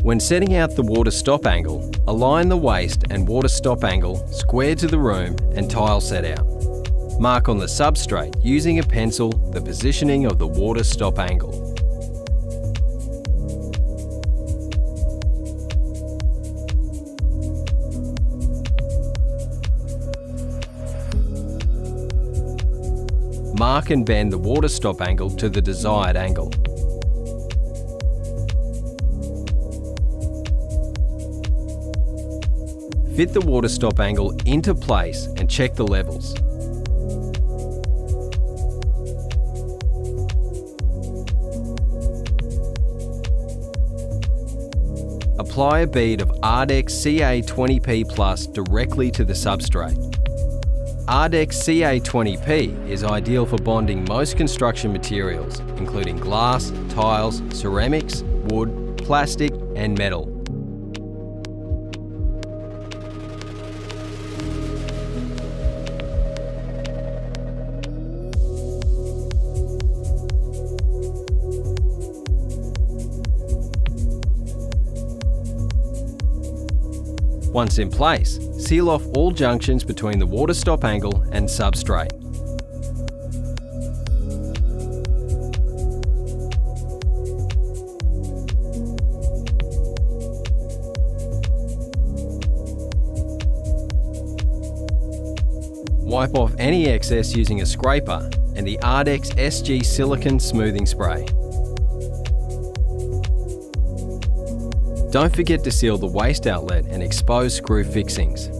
When setting out the water stop angle, align the waste and water stop angle square to the room and tile set out. Mark on the substrate using a pencil the positioning of the water stop angle. Mark and bend the water stop angle to the desired angle. Fit the water stop angle into place and check the levels. Apply a bead of ARDEX CA 20P Plus directly to the substrate. ARDEX CA 20P is ideal for bonding most construction materials, including glass, tiles, ceramics, wood, plastic and metal. Once in place, seal off all junctions between the water stop angle and substrate. Wipe off any excess using a scraper and the ARDEX SG silicone smoothing spray. Don't forget to seal the waste outlet and expose screw fixings.